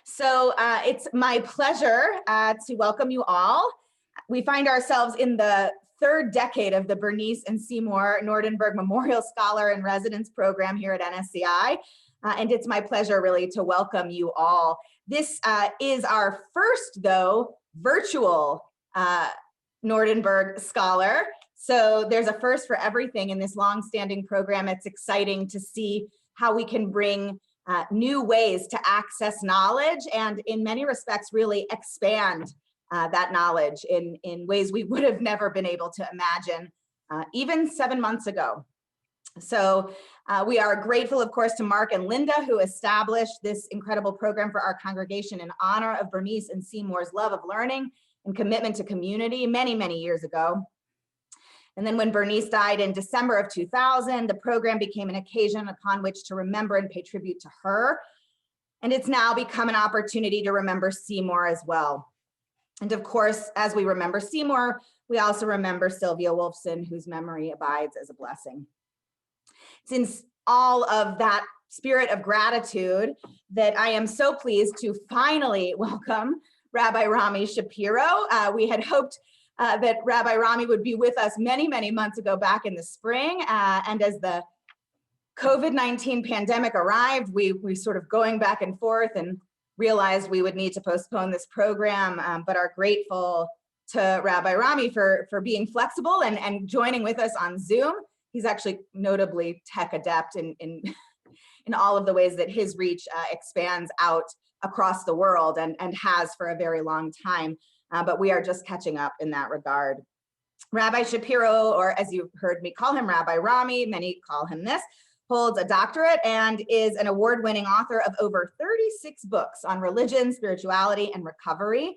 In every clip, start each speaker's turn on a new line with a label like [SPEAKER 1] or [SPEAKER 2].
[SPEAKER 1] It's my pleasure to welcome you all. We find ourselves in the third decade of the Bernice and Seymour Nordenberg Memorial Scholar in Residence Program here at NSCI. And it's my pleasure really to welcome you all. This is our first, though, virtual Nordenberg Scholar. So there's a first for everything in this long-standing program. It's exciting to see how we can bring new ways to access knowledge and in many respects really expand that knowledge in ways we would have never been able to imagine even 7 months ago. So we are grateful, of course, to Mark and Linda, who established this incredible program for our congregation in honor of Bernice and Seymour's love of learning and commitment to community many, many years ago. And then when Bernice died in December of 2000, the program became an occasion upon which to remember and pay tribute to her. And it's now become an opportunity to remember Seymour as well. And of course, as we remember Seymour, we also remember Sylvia Wolfson, whose memory abides as a blessing. Since all of that spirit of gratitude, that I am so pleased to finally welcome Rabbi Rami Shapiro. We had hoped that Rabbi Rami would be with us many, many months ago back in the spring. And as the COVID-19 pandemic arrived, we sort of going back and forth and realized we would need to postpone this program, but are grateful to Rabbi Rami for being flexible and joining with us on Zoom. He's actually notably tech adept in all of the ways that his reach expands out across the world and has for a very long time. But we are just catching up in that regard. Rabbi Shapiro, or as you've heard me call him, Rabbi Rami, many call him this, holds a doctorate and is an award-winning author of over 36 books on religion, spirituality, and recovery.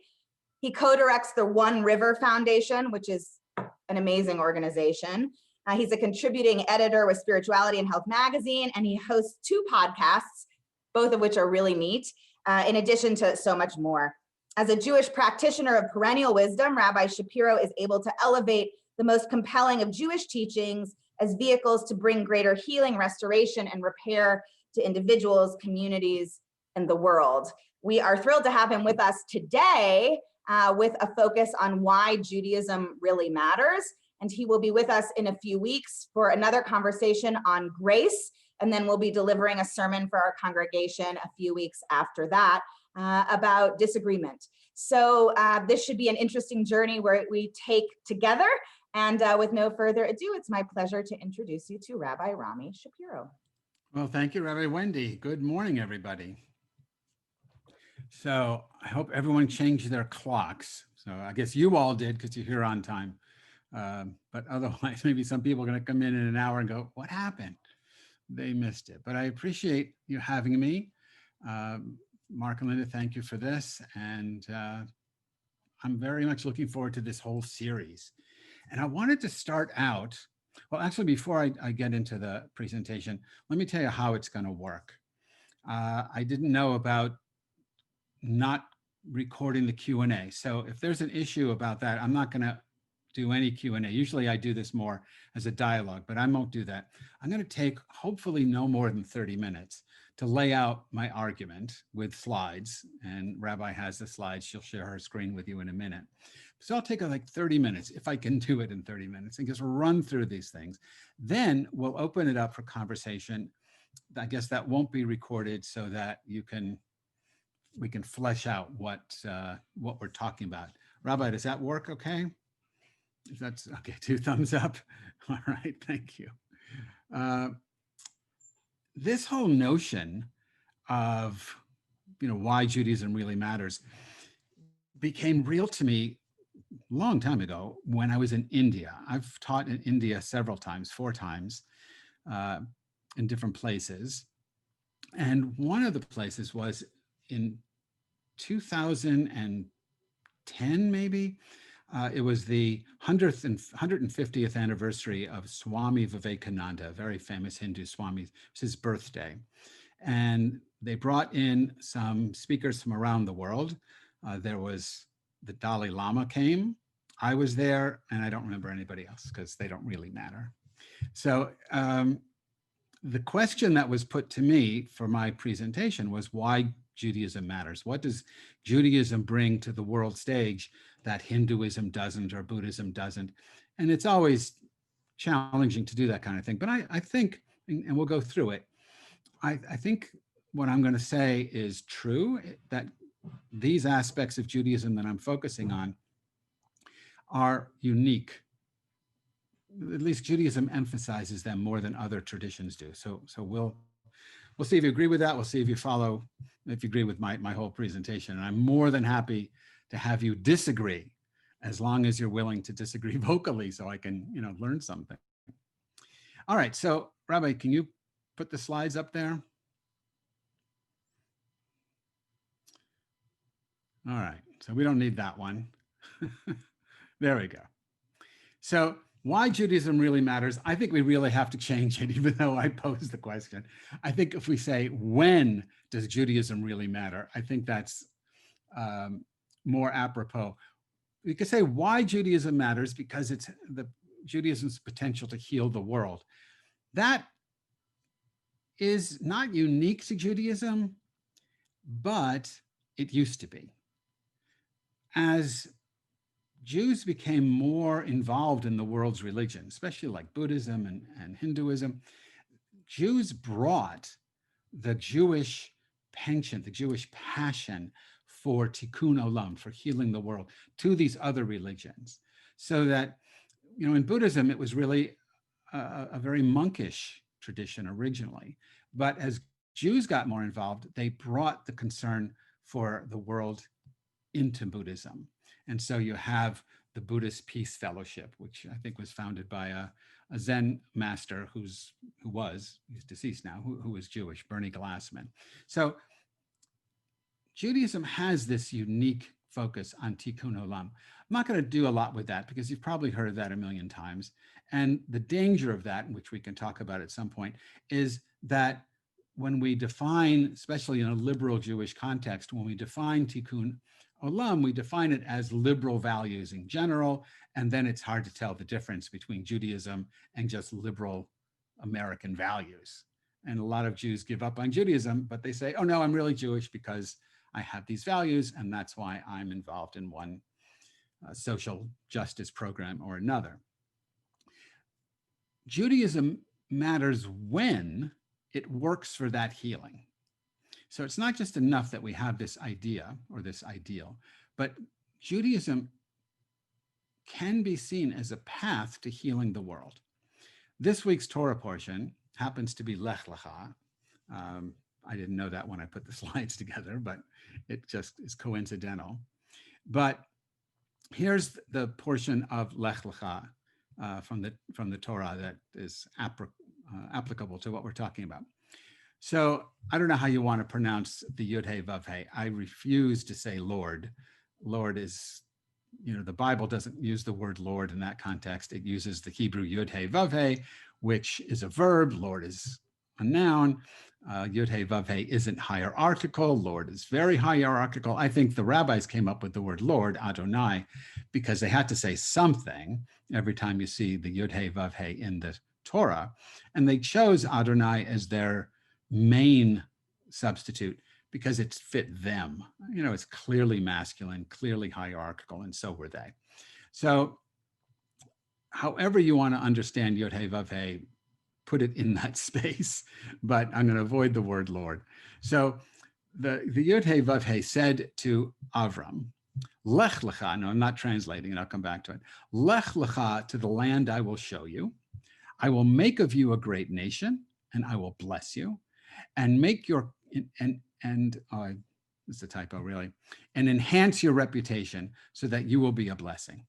[SPEAKER 1] He co-directs the One River Foundation, which is an amazing organization. He's a contributing editor with Spirituality and Health magazine, and he hosts 2 podcasts, both of which are really neat, in addition to so much more. As a Jewish practitioner of perennial wisdom, Rabbi Shapiro is able to elevate the most compelling of Jewish teachings as vehicles to bring greater healing, restoration, and repair to individuals, communities, and the world. We are thrilled to have him with us today with a focus on why Judaism really matters. And he will be with us in a few weeks for another conversation on grace. And then we'll be delivering a sermon for our congregation a few weeks after that about disagreement. So this should be an interesting journey where we take together. And with no further ado, it's my pleasure to introduce you to Rabbi Rami Shapiro.
[SPEAKER 2] Well, thank you, Rabbi Wendy. Good morning, everybody. So I hope everyone changed their clocks. So I guess you all did because you're here on time. But otherwise, maybe some people are going to come in an hour and go, what happened? They missed it. But I appreciate you having me. Mark and Linda, thank you for this. And I'm very much looking forward to this whole series. And I wanted to start out, well, actually, before I get into the presentation, let me tell you how it's going to work. I didn't know about not recording the Q&A. So if there's an issue about that, I'm not going to do any Q&A. Usually I do this more as a dialogue, but I won't do that. I'm going to take hopefully no more than 30 minutes to lay out my argument with slides, and Rabbi has the slides. She'll share her screen with you in a minute. So I'll take like 30 minutes, if I can do it in 30 minutes, and just run through these things. Then we'll open it up for conversation. I guess that won't be recorded so that we can flesh out what we're talking about. Rabbi, does that work okay? If that's okay, 2 thumbs up. All right, thank you. This whole notion of, why Judaism really matters became real to me a long time ago when I was in India. I've taught in India several times, 4 times, in different places. And one of the places was in 2010, maybe. It was the 150th anniversary of Swami Vivekananda, a very famous Hindu Swami. It was his birthday. And they brought in some speakers from around the world. There was the Dalai Lama came. I was there, and I don't remember anybody else because they don't really matter. So the question that was put to me for my presentation was why Judaism matters? What does Judaism bring to the world stage that Hinduism doesn't or Buddhism doesn't? And it's always challenging to do that kind of thing. But I think, and we'll go through it, I think what I'm going to say is true, that these aspects of Judaism that I'm focusing on are unique. At least Judaism emphasizes them more than other traditions do. So we'll see if you agree with that. We'll see if you agree with my whole presentation. And I'm more than happy to have you disagree, as long as you're willing to disagree vocally, so I can, learn something. All right, so Rabbi, can you put the slides up there? All right, so we don't need that one. There we go. So why Judaism really matters, I think we really have to change it, even though I posed the question. I think if we say, when does Judaism really matter? I think that's more apropos. We could say why Judaism matters, because it's Judaism's potential to heal the world. That is not unique to Judaism, but it used to be. As Jews became more involved in the world's religion, especially like Buddhism and Hinduism, Jews brought the Jewish penchant, the Jewish passion for tikkun olam, for healing the world, to these other religions. So that, in Buddhism, it was really a very monkish tradition originally. But as Jews got more involved, they brought the concern for the world into Buddhism. And so you have the Buddhist Peace Fellowship, which I think was founded by a Zen master he's deceased now, who was Jewish, Bernie Glassman. So Judaism has this unique focus on tikkun olam. I'm not going to do a lot with that, because you've probably heard of that a million times. And the danger of that, which we can talk about at some point, is that when we define, especially in a liberal Jewish context, when we define tikkun olam, we define it as liberal values in general, and then it's hard to tell the difference between Judaism and just liberal American values. And a lot of Jews give up on Judaism, but they say, oh no, I'm really Jewish because I have these values, and that's why I'm involved in one social justice program or another. Judaism matters when it works for that healing. So it's not just enough that we have this idea or this ideal, but Judaism can be seen as a path to healing the world. This week's Torah portion happens to be Lech Lecha. I didn't know that when I put the slides together, but it just is coincidental. But here's the portion of Lech Lecha from the Torah that is applicable to what we're talking about. So I don't know how you want to pronounce the Yud Hey Vav Hey. I refuse to say Lord. Lord is, the Bible doesn't use the word Lord in that context. It uses the Hebrew Yud Hey Vav Hey, which is a verb. Lord is a noun. Yud Hey Vav Hey isn't hierarchical. Lord is very hierarchical. I think the rabbis came up with the word Lord, Adonai, because they had to say something every time you see the Yud Hey Vav Hey in the Torah. And they chose Adonai as their main substitute because it's fit them. It's clearly masculine, clearly hierarchical, and so were they. So however you want to understand Yod Hey Vav Hey, put it in that space, but I'm going to avoid the word Lord. So the Yod Hey Vav Hey said to Avram, Lech Lecha, no, I'm not translating it, I'll come back to it. Lech Lecha, to the land I will show you. I will make of you a great nation, and I will bless you, and make your, it's a typo really, and enhance your reputation so that you will be a blessing.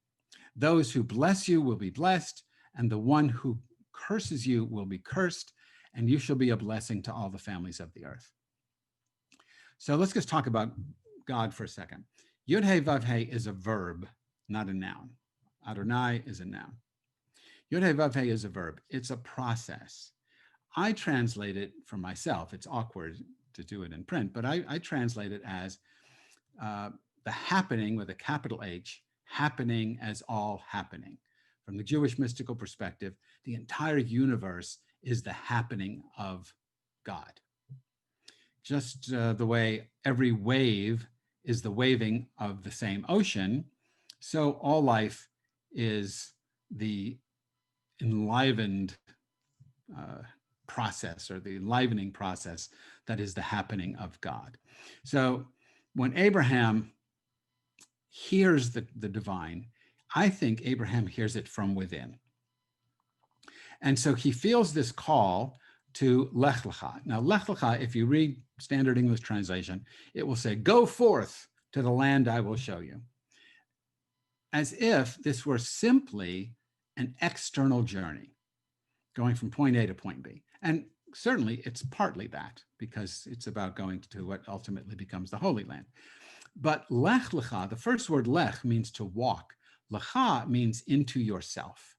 [SPEAKER 2] Those who bless you will be blessed, and the one who curses you will be cursed, and you shall be a blessing to all the families of the earth. So let's just talk about God for a second. Yud Hey Vav Hey is a verb, not a noun. Adonai is a noun. Yud Hey Vav Hey is a verb. It's a process. I translate it for myself. It's awkward to do it in print, but I translate it as the happening with a capital H, happening as all happening. From the Jewish mystical perspective, the entire universe is the happening of God. just the way every wave is the waving of the same ocean, so all life is the enlivened process, or the enlivening process that is the happening of God. So when Abraham hears the divine, I think Abraham hears it from within. And so he feels this call to Lech Lecha. Now, Lech Lecha, if you read standard English translation, it will say, go forth to the land I will show you. As if this were simply an external journey, going from point A to point B. And certainly it's partly that, because it's about going to what ultimately becomes the Holy Land. But Lech Lecha, the first word Lech means to walk. Lecha means into yourself.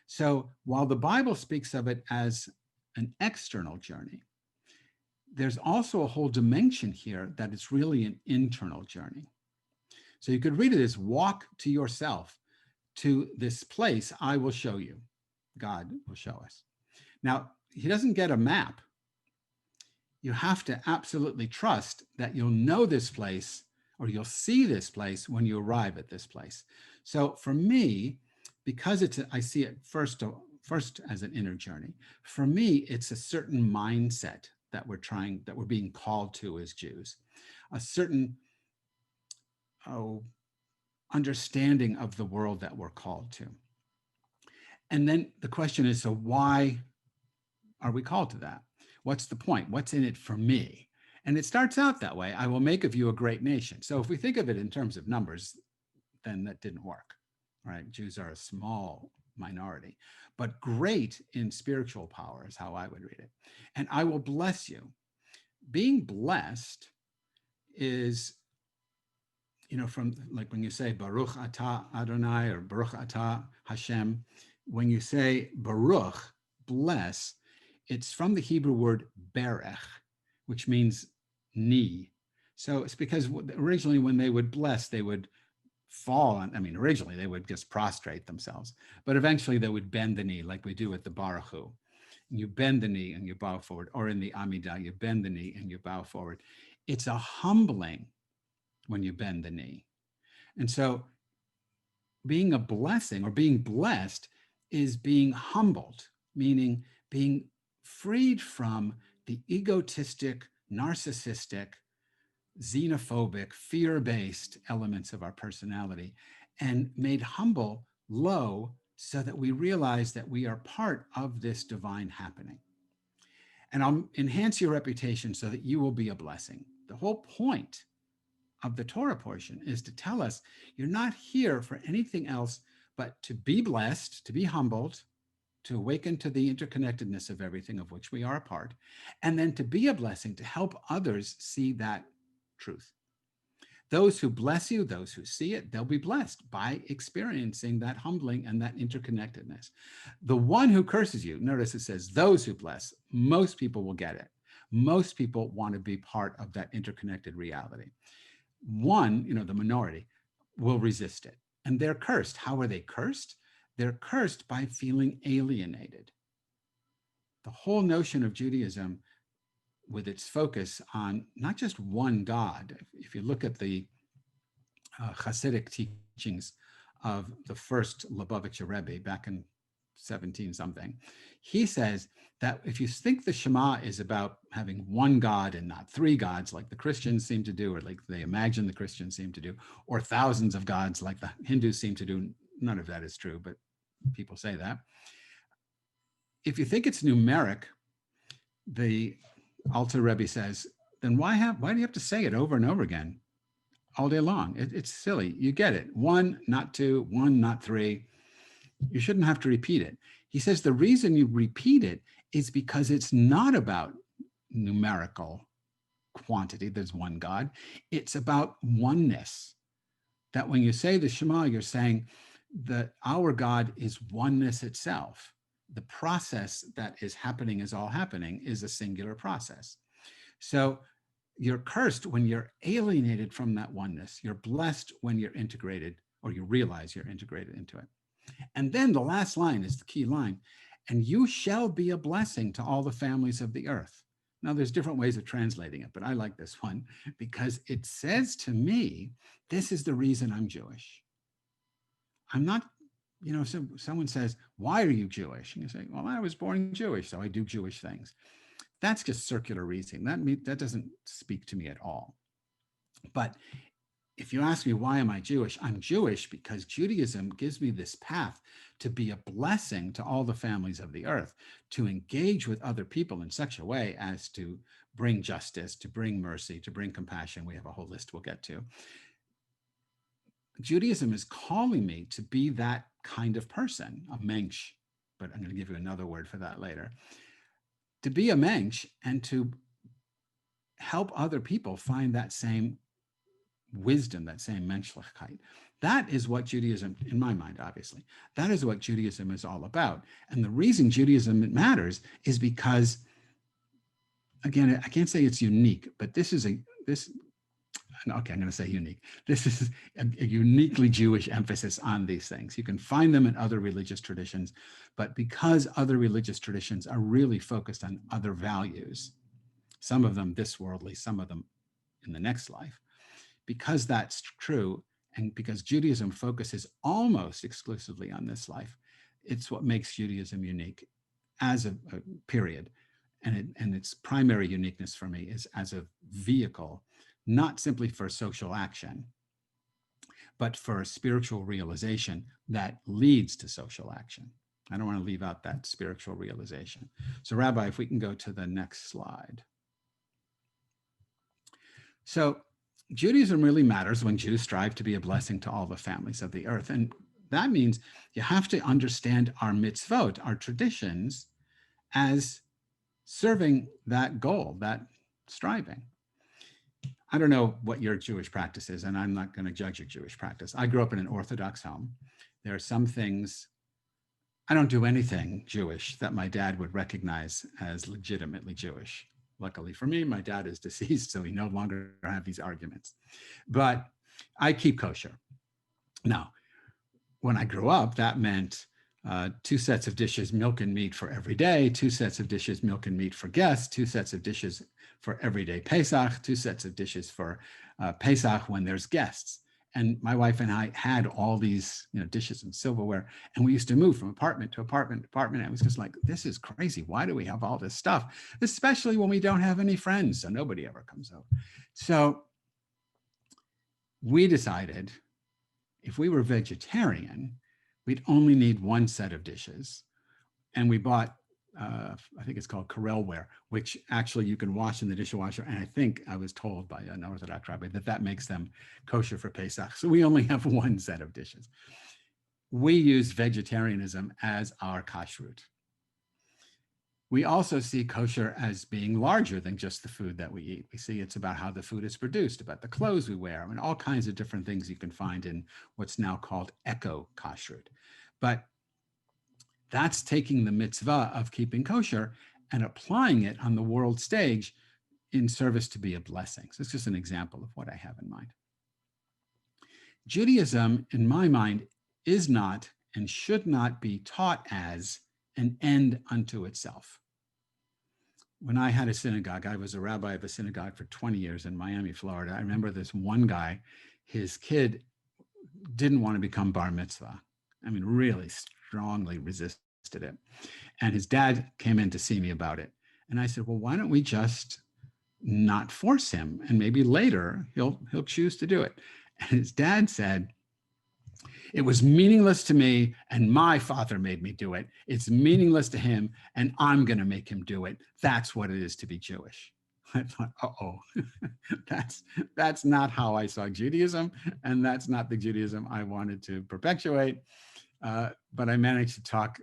[SPEAKER 2] So while the Bible speaks of it as an external journey, there's also a whole dimension here that it's really an internal journey. So you could read it as walk to yourself to this place I will show you. God will show us. Now, he doesn't get a map. You have to absolutely trust that you'll know this place, or you'll see this place when you arrive at this place. So for me, because I see it first as an inner journey, for me, it's a certain mindset that we're being called to as Jews, a certain understanding of the world that we're called to. And then the question is, so why are we called to that? What's the point? What's in it for me? And it starts out that way. I will make of you a great nation. So if we think of it in terms of numbers, then that didn't work, right? Jews are a small minority, but great in spiritual power is how I would read it. And I will bless you. Being blessed is, from like when you say Baruch Atah Adonai or Baruch Atah Hashem, when you say Baruch, bless, it's from the Hebrew word berech, which means knee. So it's because originally when they would bless, they would fall on, originally they would just prostrate themselves, but eventually they would bend the knee like we do at the Baruch Hu. You bend the knee and you bow forward, or in the Amidah, you bend the knee and you bow forward. It's a humbling when you bend the knee. And so being a blessing or being blessed is being humbled, meaning being freed from the egotistic, narcissistic, xenophobic, fear-based elements of our personality, and made humble, low, so that we realize that we are part of this divine happening. And I'll enhance your reputation so that you will be a blessing. The whole point of the Torah portion is to tell us you're not here for anything else but to be blessed, to be humbled, to awaken to the interconnectedness of everything of which we are a part, and then to be a blessing to help others see that truth. Those who bless you, those who see it, they'll be blessed by experiencing that humbling and that interconnectedness. The one who curses you, notice it says those who bless, most people will get it. Most people want to be part of that interconnected reality. One, the minority, will resist it. And they're cursed. How are they cursed? They're cursed by feeling alienated. The whole notion of Judaism, with its focus on not just one God, if you look at the Hasidic teachings of the first Lubavitcher Rebbe back in 17-something, he says that if you think the Shema is about having one God and not three gods like the Christians seem to do, or like they imagine the Christians seem to do, or thousands of gods like the Hindus seem to do, none of that is true, but people say that. If you think it's numeric, the Alter Rebbe says, then why do you have to say it over and over again all day long? It's silly. You get it. One, not two, one, not three. You shouldn't have to repeat it. He says the reason you repeat it is because it's not about numerical quantity. There's one God. It's about oneness. That when you say the Shema, you're saying that our God is oneness itself. The process that is happening is all happening is a singular process. So you're cursed when you're alienated from that oneness. You're blessed when you're integrated, or you realize you're integrated into it. And then the last line is the key line. And you shall be a blessing to all the families of the earth. Now, there's different ways of translating it, but I like this one because it says to me, this is the reason I'm Jewish. I'm not, so someone says, why are you Jewish? And you say, well, I was born Jewish, so I do Jewish things. That's just circular reasoning. That doesn't speak to me at all. But if you ask me, why am I Jewish? I'm Jewish because Judaism gives me this path to be a blessing to all the families of the earth, to engage with other people in such a way as to bring justice, to bring mercy, to bring compassion. We have a whole list we'll get to. Judaism is calling me to be that kind of person, a mensch, but I'm going to give you another word for that later. To be a mensch and to help other people find that same wisdom, that same menschlichkeit. That is what Judaism, in my mind, obviously, that is what Judaism is all about. And the reason Judaism matters is because, again, I can't say it's unique, but okay, I'm going to say unique. This is a uniquely Jewish emphasis on these things. You can find them in other religious traditions, but because other religious traditions are really focused on other values, some of them this worldly, some of them in the next life, because that's true, and because Judaism focuses almost exclusively on this life, it's what makes Judaism unique as a period. And its primary uniqueness for me is as a vehicle, not simply for social action, but for a spiritual realization that leads to social action. I don't want to leave out that spiritual realization. So Rabbi, if we can go to the next slide. So Judaism really matters when Jews strive to be a blessing to all the families of the earth. And that means you have to understand our mitzvot, our traditions, as serving that goal, that striving. I don't know what your Jewish practice is, and I'm not going to judge your Jewish practice. I grew up in an Orthodox home. There are some things, I don't do anything Jewish that my dad would recognize as legitimately Jewish. Luckily for me, my dad is deceased, so we no longer have these arguments. But I keep kosher. Now, when I grew up, that meant 2 sets of dishes, milk and meat for every day, 2 sets of dishes, milk and meat for guests, 2 sets of dishes for everyday Pesach, 2 sets of dishes for Pesach when there's guests. And my wife and I had all these, dishes and silverware, and we used to move from apartment to apartment to apartment. And it was just like, this is crazy. Why do we have all this stuff? Especially when we don't have any friends, so nobody ever comes over. So we decided if we were vegetarian, we'd only need 1 set of dishes. And we bought, I think it's called Corelware, which actually you can wash in the dishwasher. And I think I was told by an Orthodox rabbi that makes them kosher for Pesach. So we only have 1 set of dishes. We use vegetarianism as our kashrut. We also see kosher as being larger than just the food that we eat. We see it's about how the food is produced, about the clothes we wear, and all kinds of different things you can find in what's now called eco-kashrut. But that's taking the mitzvah of keeping kosher and applying it on the world stage in service to be a blessing. So it's just an example of what I have in mind. Judaism, in my mind, is not and should not be taught as an end unto itself. When I had a synagogue, I was a rabbi of a synagogue for 20 years in Miami, Florida. I remember this one guy, his kid didn't want to become bar mitzvah. I mean, really strongly resisted it. And his dad came in to see me about it. And I said, well, why don't we just not force him? And maybe later he'll choose to do it. And his dad said, it was meaningless to me, and my father made me do it. It's meaningless to him, and I'm going to make him do it. That's what it is to be Jewish. I thought, uh-oh, that's not how I saw Judaism, and that's not the Judaism I wanted to perpetuate. But I managed to talk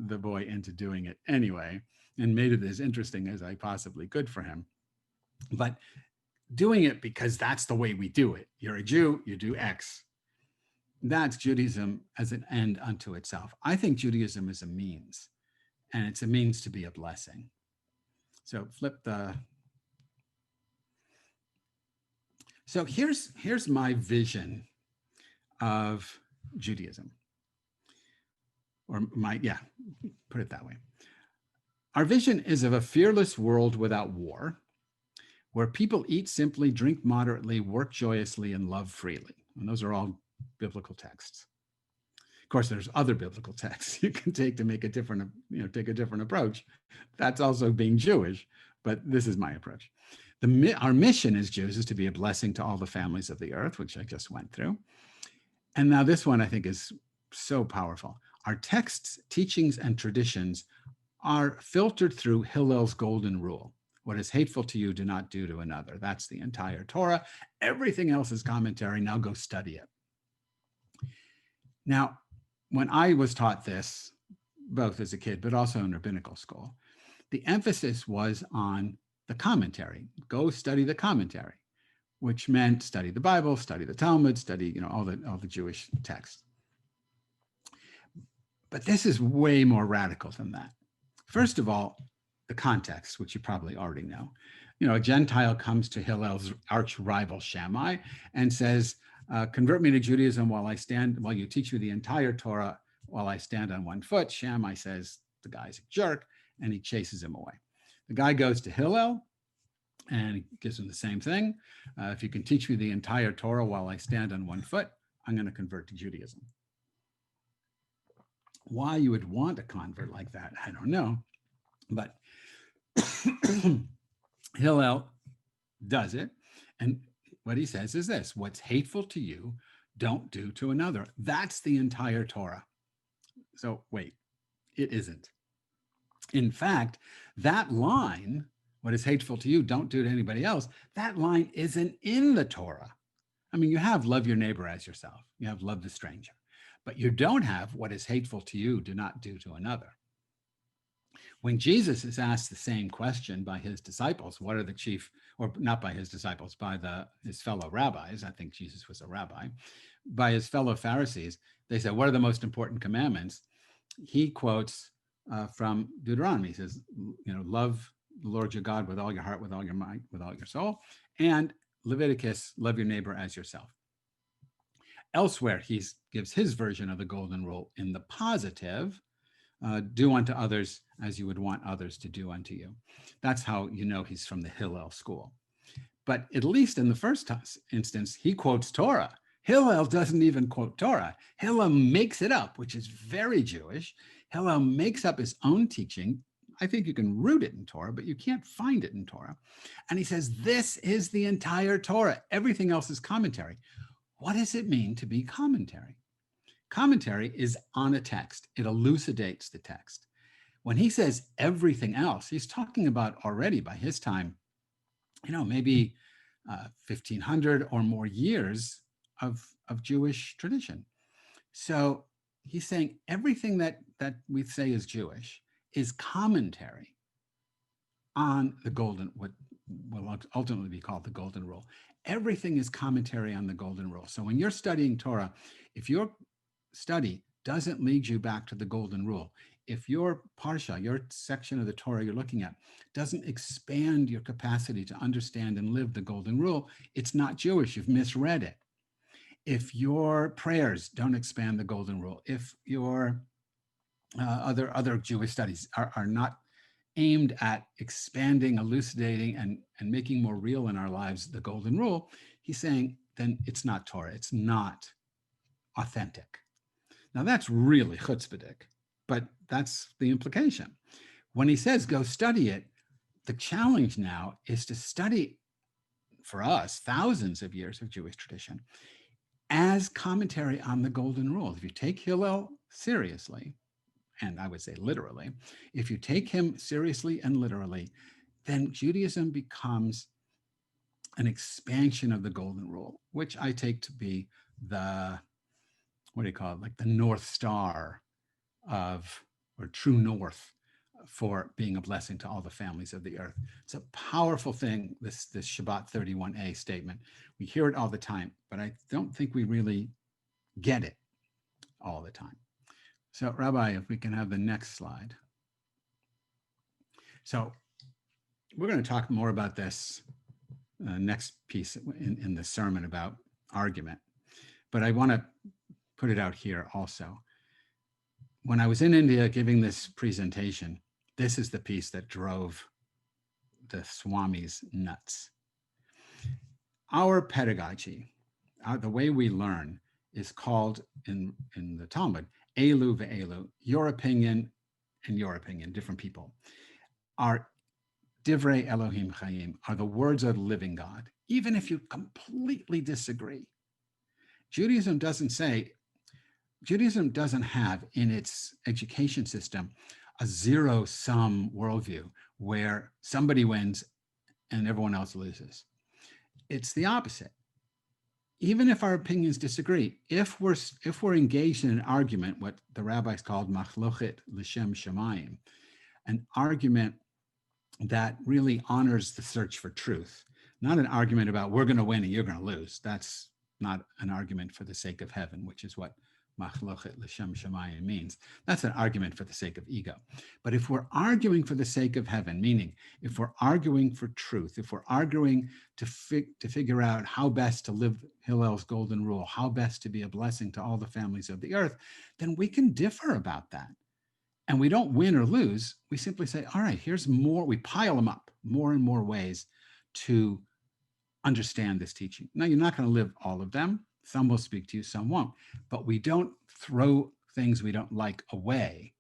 [SPEAKER 2] the boy into doing it anyway, and made it as interesting as I possibly could for him. But doing it because that's the way we do it. You're a Jew, you do X. That's Judaism as an end unto itself. I think Judaism is a means, and it's a means to be a blessing. So So here's my vision of Judaism, or put it that way. Our vision is of a fearless world without war, where people eat simply, drink moderately, work joyously, and love freely. And those are all biblical texts. Of course, there's other biblical texts you can take to make a different, take a different approach. That's also being Jewish, but this is my approach. Our mission as Jews is to be a blessing to all the families of the earth, which I just went through. And now this one I think is so powerful. Our texts, teachings, and traditions are filtered through Hillel's golden rule. What is hateful to you, do not do to another. That's the entire Torah. Everything else is commentary. Now go study it. Now, when I was taught this, both as a kid, but also in rabbinical school, the emphasis was on the commentary. Go study the commentary, which meant study the Bible, study the Talmud, study all the Jewish texts. But this is way more radical than that. First of all, the context, which you probably already know. A Gentile comes to Hillel's arch rival Shammai and says, convert me to Judaism while you teach me the entire Torah while I stand on one foot. Shammai says the guy's a jerk, and he chases him away. The guy goes to Hillel and he gives him the same thing. If you can teach me the entire Torah while I stand on one foot, I'm going to convert to Judaism. Why you would want a convert like that, I don't know. But Hillel does it. And what he says is this: what's hateful to you, don't do to another. That's the entire Torah. So wait, it isn't. In fact, that line, what is hateful to you, don't do to anybody else, that line isn't in the Torah. I mean, you have love your neighbor as yourself. You have love the stranger. But you don't have what is hateful to you, do not do to another. When Jesus is asked the same question by his disciples, what are the chief, or not by his disciples, by his fellow rabbis, I think Jesus was a rabbi, by his fellow Pharisees, they said, what are the most important commandments? He quotes from Deuteronomy. He says, love the Lord your God with all your heart, with all your mind, with all your soul. And Leviticus, love your neighbor as yourself. Elsewhere, he gives his version of the golden rule in the positive, do unto others as you would want others to do unto you. That's how he's from the Hillel school. But at least in the first instance, he quotes Torah. Hillel doesn't even quote Torah. Hillel makes it up, which is very Jewish. Hillel makes up his own teaching. I think you can root it in Torah, but you can't find it in Torah. And he says, this is the entire Torah. Everything else is commentary. What does it mean to be commentary? Commentary is on a text. It elucidates the text. When he says everything else, he's talking about already by his time, maybe 1,500 or more years of Jewish tradition. So he's saying everything that we say is Jewish is commentary on the what will ultimately be called the golden rule. Everything is commentary on the golden rule. So when you're studying Torah, if your study doesn't lead you back to the golden rule, if your parsha, your section of the Torah you're looking at, doesn't expand your capacity to understand and live the golden rule, it's not Jewish. You've misread it. If your prayers don't expand the golden rule, if your other Jewish studies are not aimed at expanding, elucidating, and making more real in our lives the golden rule, he's saying, then it's not Torah. It's not authentic. Now that's really chutzpahdik, but that's the implication. When he says go study it, the challenge now is to study, for us, thousands of years of Jewish tradition as commentary on the golden rule. If you take Hillel seriously, and I would say literally, if you take him seriously and literally, then Judaism becomes an expansion of the golden rule, which I take to be the, like the North Star or true north for being a blessing to all the families of the earth. It's a powerful thing, this Shabbat 31a statement. We hear it all the time, but I don't think we really get it all the time. So Rabbi, if we can have the next slide. So we're going to talk more about this next piece in the sermon about argument, but I want to put it out here also. When I was in India giving this presentation, This is the piece that drove the Swamis nuts. Our pedagogy, the way we learn, is called in the Talmud, Elu ve'elu, your opinion and your opinion, different people. Our Divrei Elohim Chaim are the words of the living God, even if you completely disagree. Judaism doesn't have in its education system a zero-sum worldview where somebody wins and everyone else loses. It's the opposite. Even if our opinions disagree, if we're engaged in an argument, what the rabbis called machlochet l'shem shamayim, an argument that really honors the search for truth, not an argument about we're going to win and you're going to lose. That's not an argument for the sake of heaven, which is what machlochet l'shem shamayim means. That's an argument for the sake of ego. But if we're arguing for the sake of heaven, meaning if we're arguing for truth, if we're arguing to figure out how best to live Hillel's golden rule, how best to be a blessing to all the families of the earth, then we can differ about that. And we don't win or lose. We simply say, all right, here's more. We pile them up, more and more ways to understand this teaching. Now, you're not going to live all of them. Some will speak to you, some won't. But we don't throw things we don't like away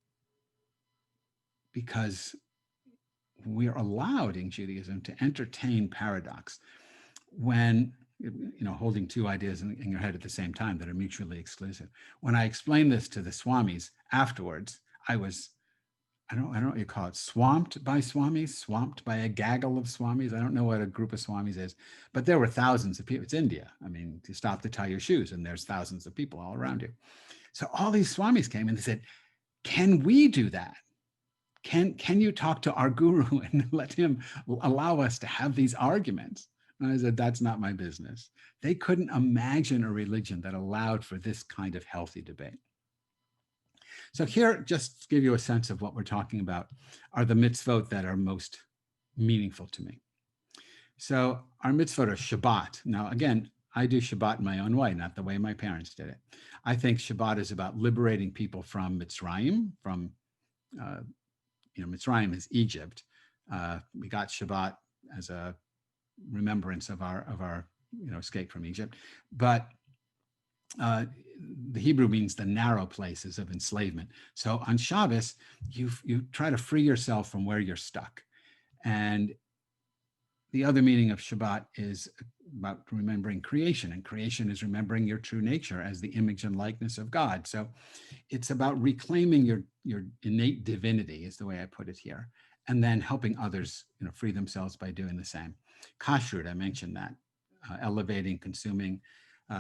[SPEAKER 2] because we're allowed in Judaism to entertain paradox when, holding two ideas in your head at the same time that are mutually exclusive. When I explained this to the Swamis afterwards, I was, I don't know what you call it, swamped by Swamis, swamped by a gaggle of Swamis. I don't know what a group of Swamis is, but there were thousands of people. It's India. I mean, you stop to tie your shoes and there's thousands of people all around you. So all these Swamis came and they said, can we do that? Can you talk to our guru and let him allow us to have these arguments? And I said, that's not my business. They couldn't imagine a religion that allowed for this kind of healthy debate. So here, just to give you a sense of what we're talking about, are the mitzvot that are most meaningful to me. So our mitzvot are Shabbat. Now, again, I do Shabbat in my own way, not the way my parents did it. I think Shabbat is about liberating people from Mitzrayim, from, Mitzrayim is Egypt. We got Shabbat as a remembrance of our escape from Egypt. But the Hebrew means the narrow places of enslavement. So on Shabbos, you try to free yourself from where you're stuck. And the other meaning of Shabbat is about remembering creation, and creation is remembering your true nature as the image and likeness of God. So it's about reclaiming your innate divinity, is the way I put it here, and then helping others free themselves by doing the same. Kashrut, I mentioned that, elevating, consuming,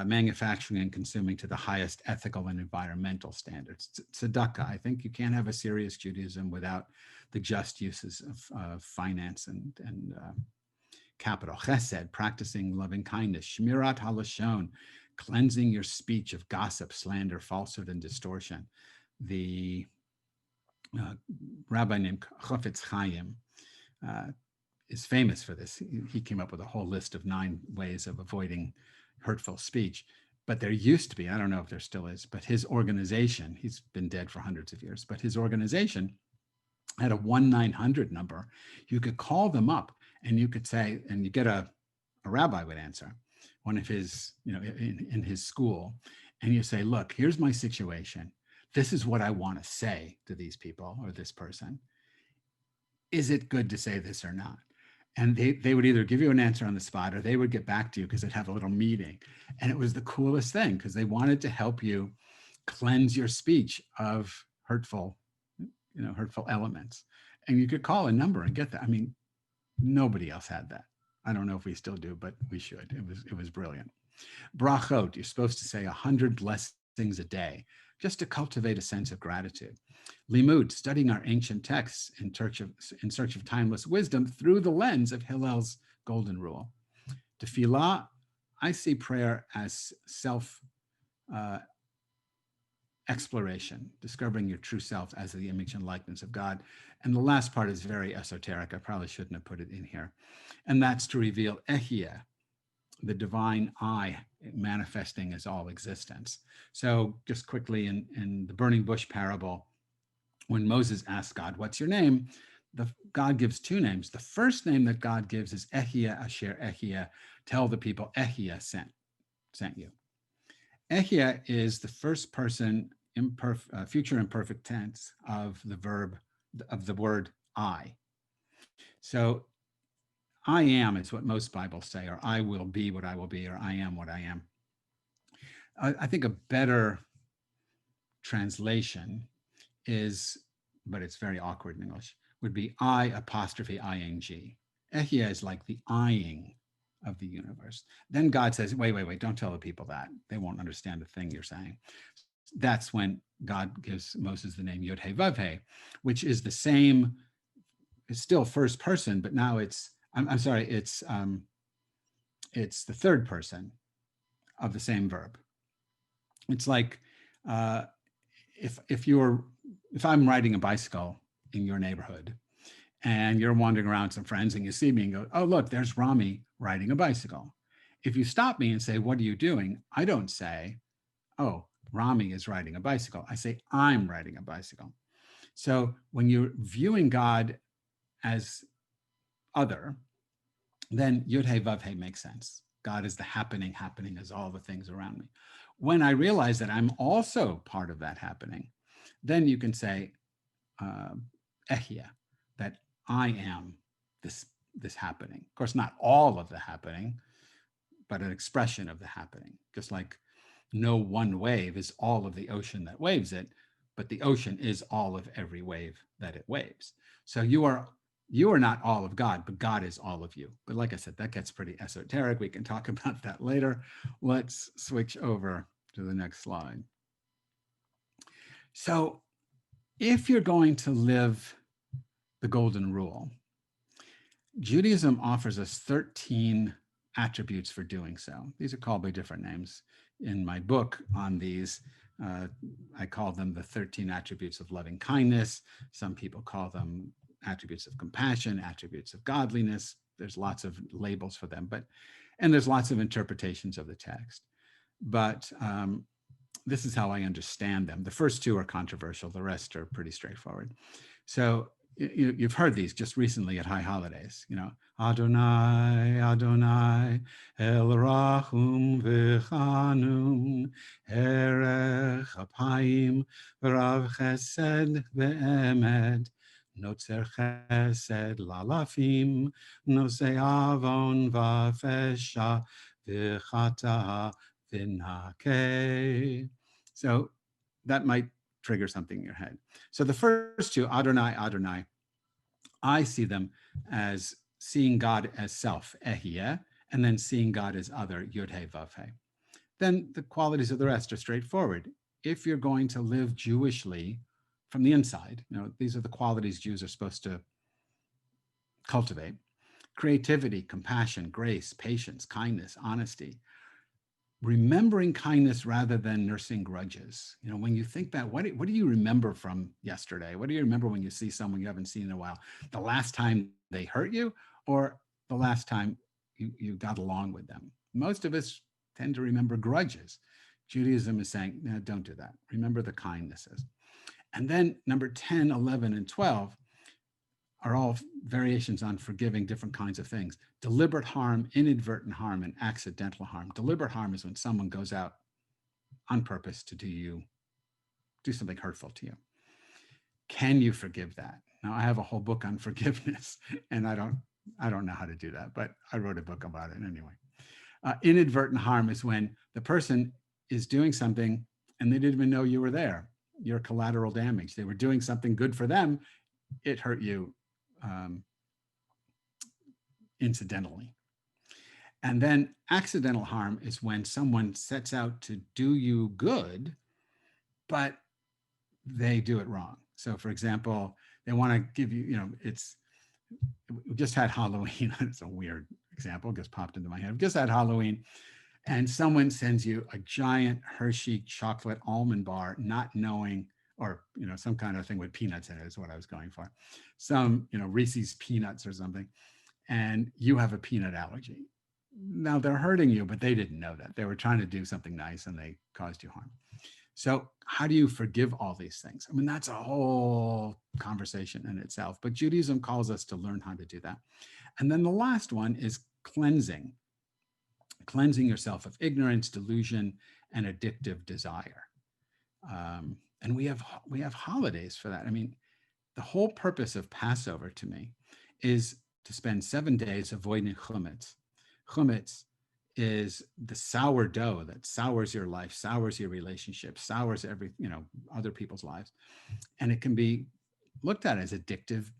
[SPEAKER 2] manufacturing and consuming to the highest ethical and environmental standards. Tzedakah, I think you can't have a serious Judaism without the just uses of finance and capital. Chesed, practicing loving kindness. Shmirat halashon, cleansing your speech of gossip, slander, falsehood, and distortion. The rabbi named Chafetz Chaim is famous for this. He came up with a whole list of 9 ways of avoiding hurtful speech. But there used to be, I don't know if there still is, but his organization, he's been dead for hundreds of years, but his organization had a 1-900 number. You could call them up and you could say, and you get a rabbi would answer, one of his, in his school, and you say, look, here's my situation. This is what I want to say to these people or this person. Is it good to say this or not? And they would either give you an answer on the spot or they would get back to you because they'd have a little meeting. And it was the coolest thing because they wanted to help you cleanse your speech of hurtful elements. And you could call a number and get that. I mean, nobody else had that. I don't know if we still do, but we should. It was brilliant. Brachot, you're supposed to say 100 blessings a day just to cultivate a sense of gratitude. Limud, studying our ancient texts in search of timeless wisdom through the lens of Hillel's golden rule. Tefillah, I see prayer as self exploration, discovering your true self as the image and likeness of God. And the last part is very esoteric. I probably shouldn't have put it in here. And that's to reveal Ehyeh, the divine I manifesting as all existence. So just quickly in the burning bush parable, when Moses asked God, what's your name? God gives two names. The first name that God gives is Ehia Asher Ehia. Tell the people Ehia sent you. Ehia is the first person future imperfect tense of the word I. So I am is what most Bibles say, or I will be what I will be, or I am what I am. I think a better translation is, but it's very awkward in English, would be I apostrophe ing. Ehia is like the eyeing of the universe. Then God says, wait, don't tell the people that. They won't understand the thing you're saying. That's when God gives Moses the name Yod He Vav He, which is the same, it's still first person, but now it's the third person of the same verb. It's like if I'm riding a bicycle in your neighborhood and you're wandering around with some friends and you see me and go, oh, look, there's Rami riding a bicycle. If you stop me and say, what are you doing? I don't say, oh, Rami is riding a bicycle. I say, I'm riding a bicycle. So when you're viewing God as other, then Yud He Vav He makes sense. God is the happening is all the things around me. When I realize that I'm also part of that happening, then you can say, Ehia, that I am this happening. Of course, not all of the happening, but an expression of the happening. Just like no one wave is all of the ocean that waves it, but the ocean is all of every wave that it waves. So you are not all of God, but God is all of you. But like I said, that gets pretty esoteric. We can talk about that later. Let's switch over to the next slide. So if you're going to live the golden rule, Judaism offers us 13 attributes for doing so. These are called by different names. In my book on these, I call them the 13 attributes of loving kindness. Some people call them attributes of compassion, attributes of godliness. There's lots of labels for them, and there's lots of interpretations of the text. But this is how I understand them. The first two are controversial. The rest are pretty straightforward. So you've heard these just recently at high holidays, Adonai, Adonai, El Rachum V'Chanun, Erech Apayim, V'Rav Chesed V'Emed, Notzer Chesed Lalafim, Nosei Avon V'Fesha V'Chata V'Nakeh. So that might trigger something in your head. So the first two, Adonai, Adonai, I see them as seeing God as self, Ehiyeh, and then seeing God as other, Yud He Vav He. Then the qualities of the rest are straightforward. If you're going to live Jewishly from the inside, these are the qualities Jews are supposed to cultivate: creativity, compassion, grace, patience, kindness, honesty. Remembering kindness rather than nursing grudges. When you think back, what do you remember from yesterday? What do you remember when you see someone you haven't seen in a while? The last time they hurt you, or the last time you got along with them? Most of us tend to remember grudges. Judaism is saying, no, don't do that. Remember the kindnesses. And then number 10, 11, and 12 are all variations on forgiving different kinds of things: deliberate harm, inadvertent harm, and accidental harm. Deliberate harm is when someone goes out on purpose to do something hurtful to you. Can you forgive that? Now, I have a whole book on forgiveness, and I don't know how to do that, but I wrote a book about it anyway. Inadvertent harm is when the person is doing something and they didn't even know you were there. You're collateral damage. They were doing something good for them. It hurt you incidentally. And then accidental harm is when someone sets out to do you good, but they do it wrong. So for example, they want to give you, we just had Halloween. It's a weird example, just popped into my head. We just had Halloween, and someone sends you a giant Hershey chocolate almond bar, not knowing, or some kind of thing with peanuts in it is what I was going for. Some Reese's peanuts or something, and you have a peanut allergy. Now they're hurting you, but they didn't know that. They were trying to do something nice and they caused you harm. So how do you forgive all these things? I mean, that's a whole conversation in itself, but Judaism calls us to learn how to do that. And then the last one is cleansing yourself of ignorance, delusion, and addictive desire. And we have holidays for that. I mean, the whole purpose of Passover to me is to spend 7 days avoiding chametz. Chametz is the sourdough that sours your life, sours your relationship, sours other people's lives. And it can be looked at as addictive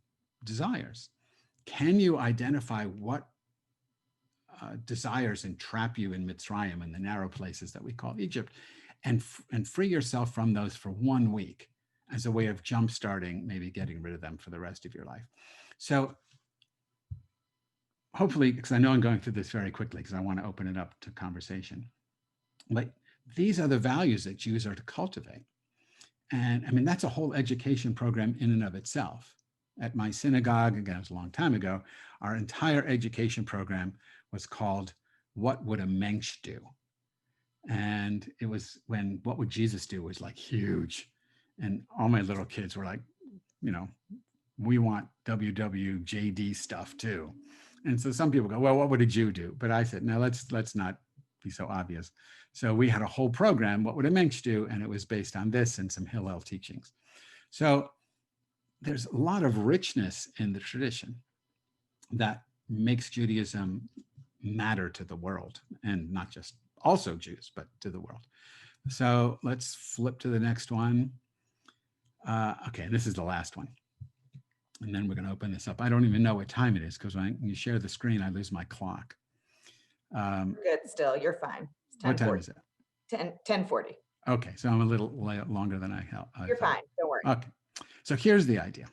[SPEAKER 2] desires. Can you identify what desires entrap you in Mitzrayim and the narrow places that we call Egypt, and free yourself from those for 1 week as a way of jumpstarting, maybe getting rid of them for the rest of your life? So hopefully, because I know I'm going through this very quickly because I want to open it up to conversation, but these are the values that Jews are to cultivate. And I mean, that's a whole education program in and of itself. At my synagogue, again, it was a long time ago, our entire education program was called What Would a Mensch Do? And it was when What Would Jesus Do was like huge. And all my little kids were like, we want WWJD stuff too. And so some people go, well, what would a Jew do? But I said, no, let's not be so obvious. So we had a whole program, What Would a Mensch Do? And it was based on this and some Hillel teachings. So there's a lot of richness in the tradition that makes Judaism matter to the world, and not just also Jews, but to the world. So let's flip to the next one. Okay, this is the last one. And then we're going to open this up. I don't even know what time it is because when you share the screen, I lose my clock.
[SPEAKER 1] Good still, you're fine.
[SPEAKER 2] What time is it?
[SPEAKER 1] 10:40.
[SPEAKER 2] Okay, so I'm a little longer than I
[SPEAKER 1] You're fine, don't worry.
[SPEAKER 2] Okay, so here's the idea.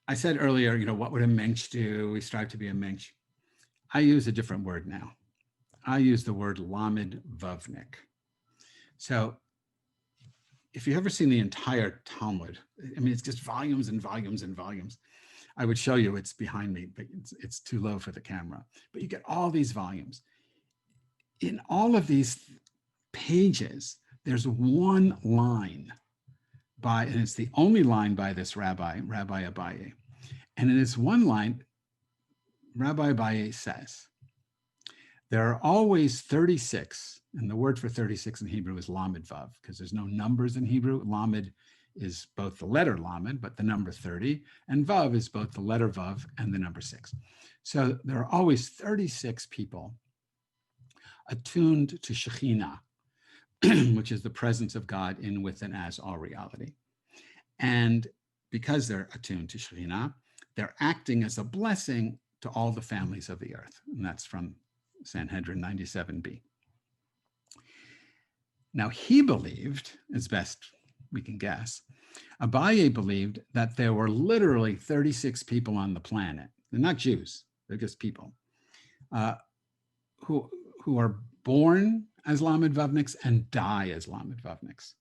[SPEAKER 2] I said earlier, what would a mensch do? We strive to be a mensch. I use a different word now. I use the word Lamed Vavnik. So if you've ever seen the entire Talmud, I mean, it's just volumes and volumes and volumes. I would show you, it's behind me, but it's too low for the camera. But you get all these volumes. In all of these pages, there's one line and it's the only line by this Rabbi Abaye. And in this one line, Rabbi Abaye says, there are always 36, and the word for 36 in Hebrew is Lamed Vav, because there's no numbers in Hebrew. Lamed is both the letter Lamed, but the number 30, and Vav is both the letter Vav and the number 6. So there are always 36 people attuned to Shekhinah, which is the presence of God in, with, and as all reality. And because they're attuned to Shekhinah, they're acting as a blessing to all the families of the earth. And that's from Sanhedrin 97b. Now, he believed, as best we can guess, Abaye believed that there were literally 36 people on the planet. They're not Jews, they're just people, who are born as Lamed Vavniks and die as Lamed Vavniks.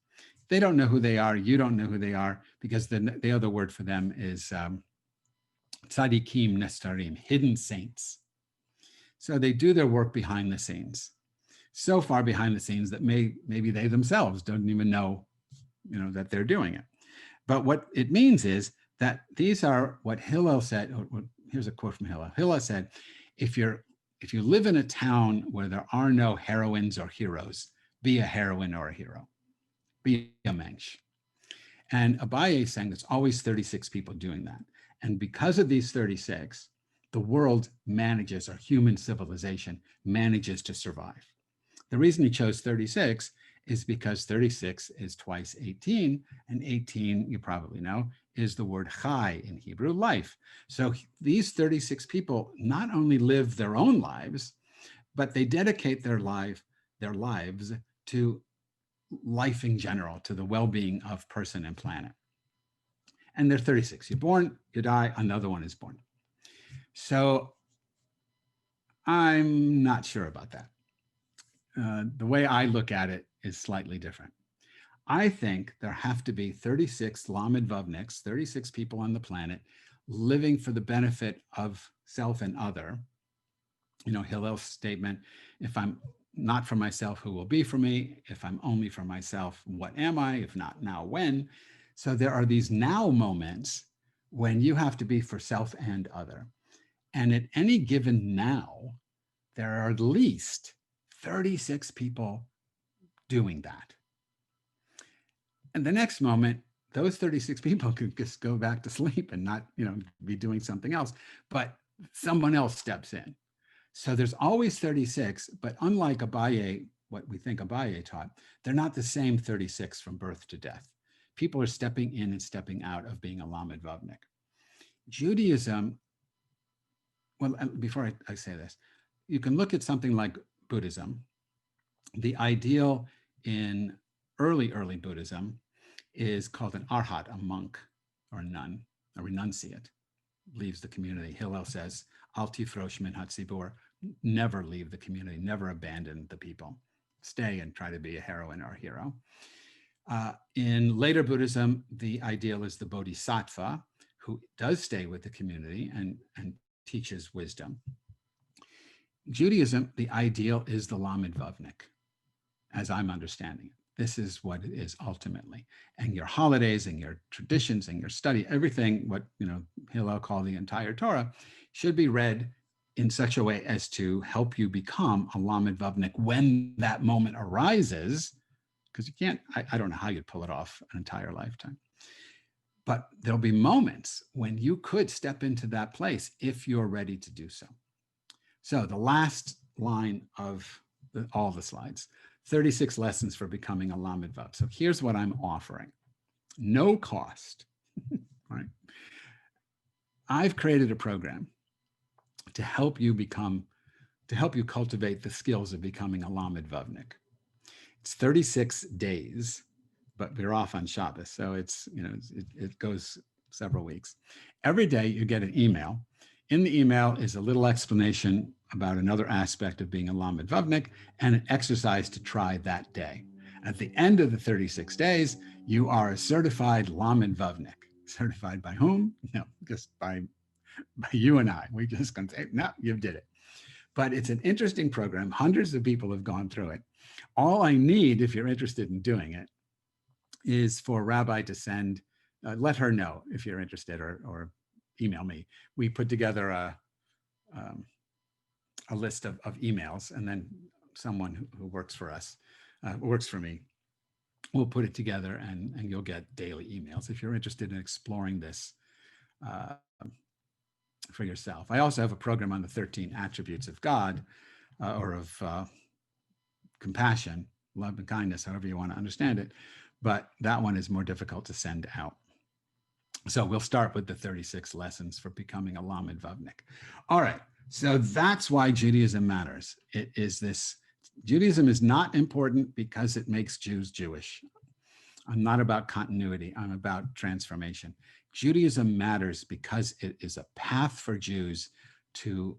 [SPEAKER 2] They don't know who they are. You don't know who they are, because the other word for them is tzadikim nestarim, hidden saints. So they do their work behind the scenes, so far behind the scenes that maybe they themselves don't even know, that they're doing it. But what it means is that these are what Hillel said. Here's a quote from Hillel. Hillel said, if you live in a town where there are no heroines or heroes, be a heroine or a hero, be a mensch. And Abaye is saying there's always 36 people doing that. And because of these 36, the world manages, or human civilization manages to survive. The reason he chose 36 is because 36 is twice 18, and 18, you probably know, is the word chai in Hebrew, life. So these 36 people not only live their own lives, but they dedicate their lives to life in general, to the well-being of person and planet. And they're 36. You're born, you die, another one is born. So I'm not sure about that. The way I look at it is slightly different. I think there have to be 36 Lamed Vavniks, 36 people on the planet living for the benefit of self and other. Hillel's statement, if I'm not for myself, who will be for me? If I'm only for myself, what am I? If not now, when? So there are these now moments when you have to be for self and other. And at any given now, there are at least 36 people doing that. And the next moment, those 36 people could just go back to sleep and not, be doing something else, but someone else steps in. So there's always 36, but unlike Abaye, what we think Abaye taught, they're not the same 36 from birth to death. People are stepping in and stepping out of being a Lamed Vavnik. Judaism, well, before I say this, you can look at something like Buddhism. The ideal in early Buddhism is called an arhat, a monk or a nun, a renunciate, leaves the community. Hillel says, Al tifrosh min hatzibur, never leave the community, never abandon the people. Stay and try to be a heroine or a hero. In later Buddhism, the ideal is the bodhisattva, who does stay with the community and teaches wisdom. Judaism, the ideal is the Lamed Vavnik, as I'm understanding it. This is what it is ultimately. And your holidays and your traditions and your study, everything, what Hillel called the entire Torah, should be read in such a way as to help you become a Lamed Vavnik when that moment arises, because you can't, I don't know how you'd pull it off an entire lifetime. But there'll be moments when you could step into that place if you're ready to do so. So the last line of all the slides, 36 lessons for becoming a Lamed Vav. So here's what I'm offering. No cost, right? I've created a program to help you cultivate the skills of becoming a Lamed Vavnik. It's 36 days, but we're off on Shabbos, so it goes several weeks. Every day you get an email. In the email is a little explanation about another aspect of being a Lamed Vavnik and an exercise to try that day. At the end of the 36 days, you are a certified Lamed Vavnik. Certified by whom? No, just by you and I. We just can say, no, you did it. But it's an interesting program. Hundreds of people have gone through it. All I need, if you're interested in doing it, is for Rabbi to send, let her know if you're interested, or email me. We put together a list of emails, and then someone who works for us, works for me, will put it together, and you'll get daily emails if you're interested in exploring this for yourself. I also have a program on the 13 attributes of God, or of compassion, love and kindness, however you want to understand it. But that one is more difficult to send out. So we'll start with the 36 lessons for becoming a Lamed Vavnik. All right, so that's why Judaism matters. Judaism is not important because it makes Jews Jewish. I'm not about continuity, I'm about transformation. Judaism matters because it is a path for Jews to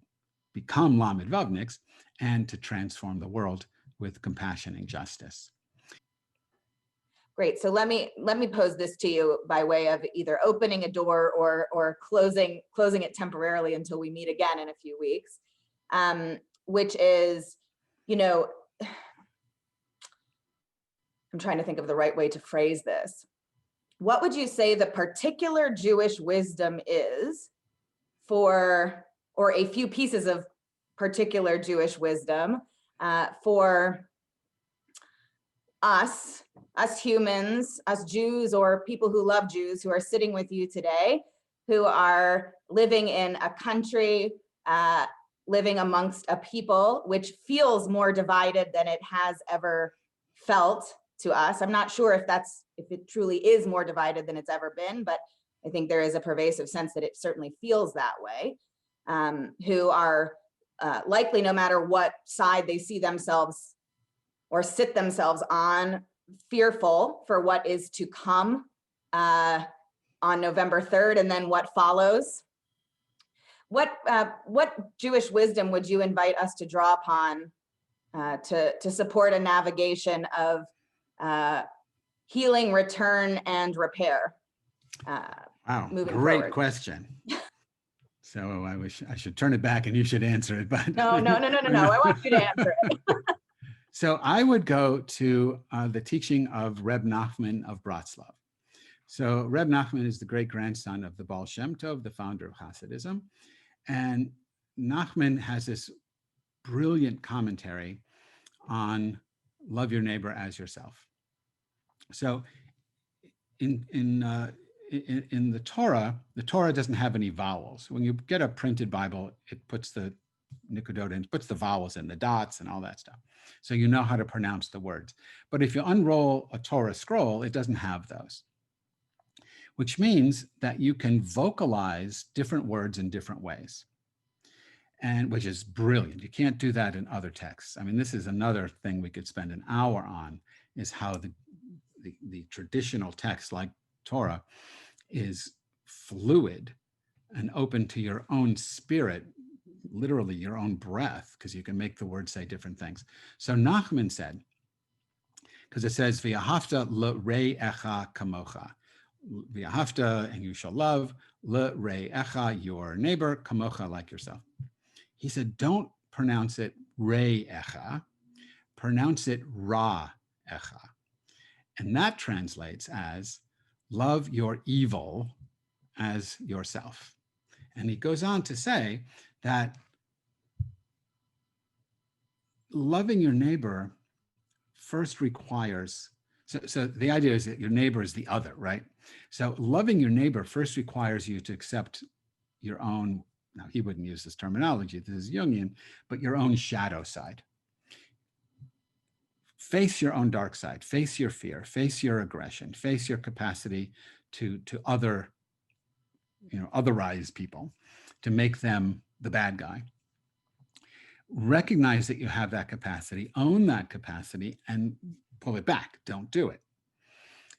[SPEAKER 2] become Lamed Vavniks and to transform the world with compassion and justice.
[SPEAKER 1] Great. So let me pose this to you by way of either opening a door or closing it temporarily until we meet again in a few weeks, which is, I'm trying to think of the right way to phrase this. What would you say the particular Jewish wisdom is or a few pieces of particular Jewish wisdom for us humans, us Jews, or people who love Jews who are sitting with you today, who are living in a country, living amongst a people which feels more divided than it has ever felt to us. I'm not sure if it truly is more divided than it's ever been, but I think there is a pervasive sense that it certainly feels that way, who are likely, no matter what side they see themselves or sit themselves on, fearful for what is to come on November 3rd and then what follows. What Jewish wisdom would you invite us to draw upon to support a navigation of healing, return, and repair?
[SPEAKER 2] Wow, great question. So I should turn it back and you should answer it, but
[SPEAKER 1] no. I want you to answer it.
[SPEAKER 2] So I would go to the teaching of Reb Nachman of Bratslav. So Reb Nachman is the great-grandson of the Baal Shem Tov, the founder of Hasidism. And Nachman has this brilliant commentary on love your neighbor as yourself. So in the Torah doesn't have any vowels. When you get a printed Bible, it puts the Nikudot in, puts the vowels in, the dots and all that stuff. So you know how to pronounce the words. But if you unroll a Torah scroll, it doesn't have those, which means that you can vocalize different words in different ways, and which is brilliant. You can't do that in other texts. I mean, this is another thing we could spend an hour on, is how the traditional text like Torah is fluid and open to your own spirit, literally your own breath, because you can make the word say different things. So Nachman said, because it says, V'ahavta l're'echa kamocha. V'ahavta, and you shall love, l're'echa, your neighbor, kamocha, like yourself. He said, don't pronounce it re'echa, pronounce it ra'echa. And that translates as, love your evil as yourself. And he goes on to say that loving your neighbor first requires, so the idea is that your neighbor is the other, right? So loving your neighbor first requires you to accept your own, now he wouldn't use this terminology, this is Jungian, but your own shadow side. Face your own dark side, face your fear, face your aggression, face your capacity to otherize people, to make them the bad guy. Recognize that you have that capacity, own that capacity, and pull it back. Don't do it.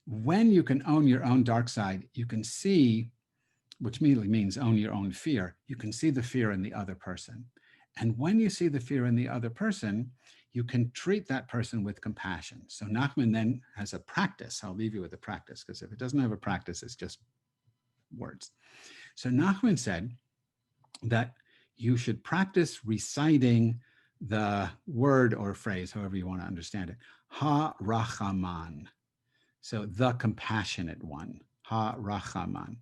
[SPEAKER 2] When you can own your own dark side, you can see, which immediately means own your own fear, you can see the fear in the other person. And when you see the fear in the other person, you can treat that person with compassion. So Nachman then has a practice. I'll leave you with a practice, because if it doesn't have a practice, it's just words. So Nachman said that you should practice reciting the word or phrase, however you want to understand it, ha-rachaman. So the compassionate one, ha-rachaman.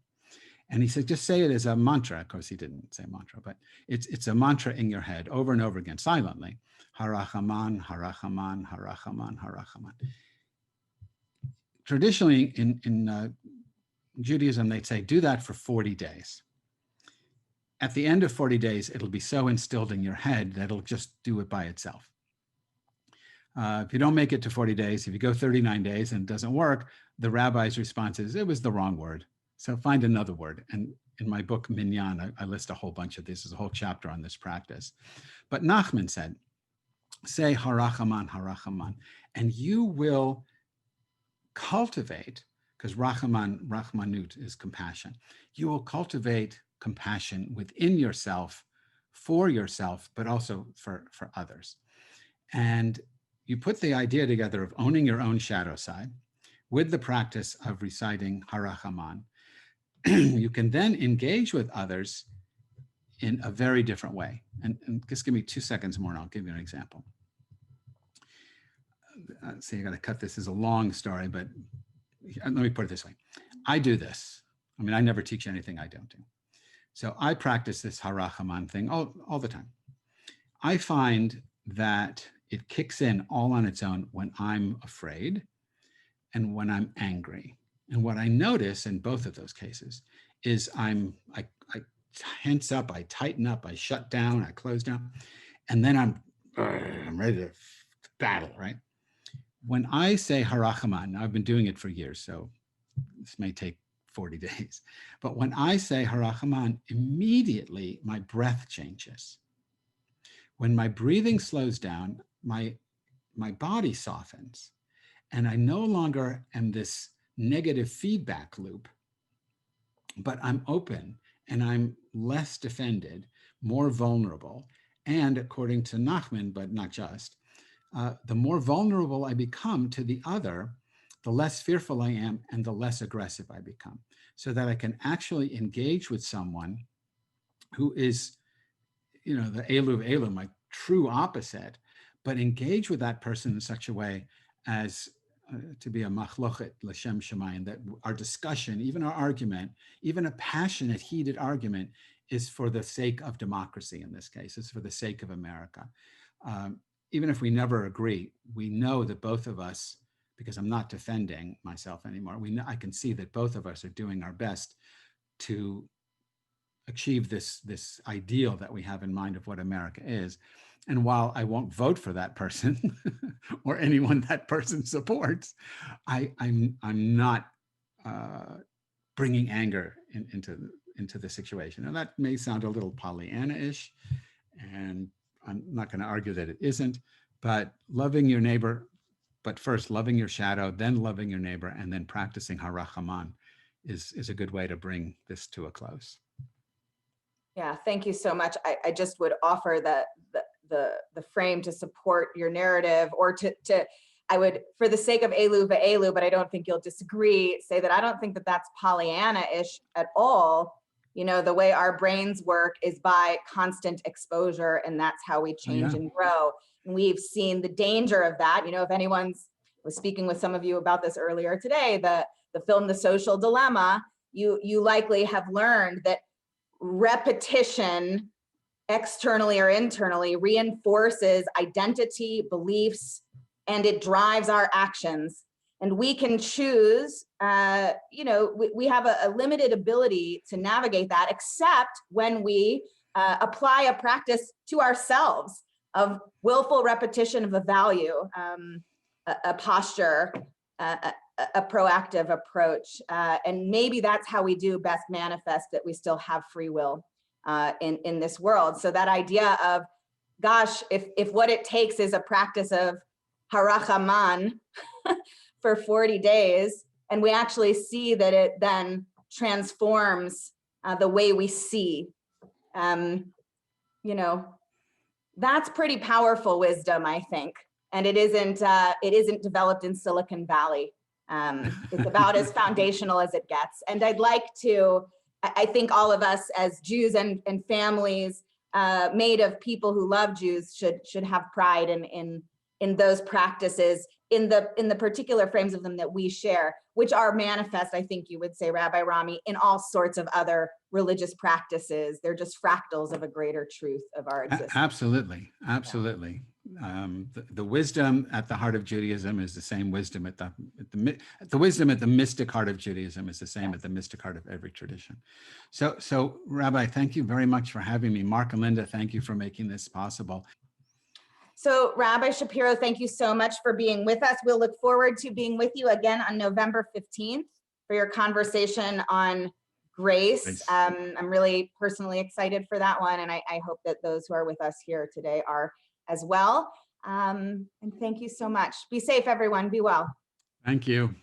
[SPEAKER 2] And he said, just say it as a mantra. Of course, he didn't say mantra, but it's a mantra in your head over and over again, silently. Harachaman, harachaman, harachaman, harachaman. Traditionally in Judaism, they'd say, do that for 40 days. At the end of 40 days, it'll be so instilled in your head that it'll just do it by itself. If you don't make it to 40 days, if you go 39 days and it doesn't work, the rabbi's response is, it was the wrong word. So find another word. And in my book, Minyan, I list a whole bunch of this. There's a whole chapter on this practice. But Nachman said, say harachaman, harachaman, and you will cultivate, because rachmanut is compassion. You will cultivate compassion within yourself, for yourself, but also for others. And you put the idea together of owning your own shadow side with the practice of reciting harachaman. You can then engage with others in a very different way. And just give me 2 seconds more and I'll give you an example. See, I got to cut this. This is a long story, but let me put it this way. I do this. I mean, I never teach anything I don't do. So I practice this harachaman thing all the time. I find that it kicks in all on its own when I'm afraid and when I'm angry. And what I notice in both of those cases is I tense up, I tighten up, I shut down, I close down, and then I'm ready to battle, right? When I say harachaman, I've been doing it for years, so this may take 40 days, but when I say harachaman, immediately my breath changes. When my breathing slows down, my body softens, and I no longer am this negative feedback loop, but I'm open and I'm less defended, more vulnerable. And according to Nachman, but not just, the more vulnerable I become to the other, the less fearful I am and the less aggressive I become, so that I can actually engage with someone who is, the Elu of Elu, my true opposite, but engage with that person in such a way as to be a machlochet l'shem shamayim, that our discussion, even our argument, even a passionate, heated argument, is for the sake of democracy. In this case, it's for the sake of America. Even if we never agree, we know that both of us, because I'm not defending myself anymore, I can see that both of us are doing our best to achieve this ideal that we have in mind of what America is. And while I won't vote for that person or anyone that person supports, I'm not bringing anger into the situation. And that may sound a little Pollyanna-ish, and I'm not going to argue that it isn't, but loving your neighbor, but first loving your shadow, then loving your neighbor, and then practicing harachaman is a good way to bring this to a close.
[SPEAKER 1] Yeah, thank you so much. I just would offer the frame to support your narrative, or I would, for the sake of elu ve'elu, but I don't think you'll disagree, say that I don't think that that's Pollyanna-ish at all. You know, the way our brains work is by constant exposure, and that's how we change and grow. And we've seen the danger of that. You know, if anyone's, was speaking with some of you about this earlier today, the film The Social Dilemma, you likely have learned that repetition, externally or internally, reinforces identity, beliefs, and it drives our actions. And we can choose, you know, we have a limited ability to navigate that, except when we apply a practice to ourselves of willful repetition of a value, a posture, a proactive approach. And maybe that's how we do best manifest that we still have free will in this world. So that idea of, gosh, if what it takes is a practice of harachaman for 40 days, and we actually see that it then transforms the way we see, you know, that's pretty powerful wisdom, I think. And it isn't developed in Silicon Valley. It's about as foundational as it gets. And I'd like to, I think all of us as Jews and families made of people who love Jews should have pride in those practices, in the particular frames of them that we share, which are manifest, I think you would say, Rabbi Rami, in all sorts of other religious practices. They're just fractals of a greater truth of our existence.
[SPEAKER 2] Absolutely, absolutely. The wisdom at the heart of Judaism is the same wisdom at the wisdom at the mystic heart of Judaism is the same at the mystic heart of every tradition. So Rabbi, thank you very much for having me. Mark and Linda, thank you for making this possible.
[SPEAKER 1] So Rabbi Shapiro, thank you so much for being with us. We'll look forward to being with you again on November 15th for your conversation on grace. I'm really personally excited for that one, and I hope that those who are with us here today are as well. And thank you so much. Be safe, everyone. Be well.
[SPEAKER 2] Thank you.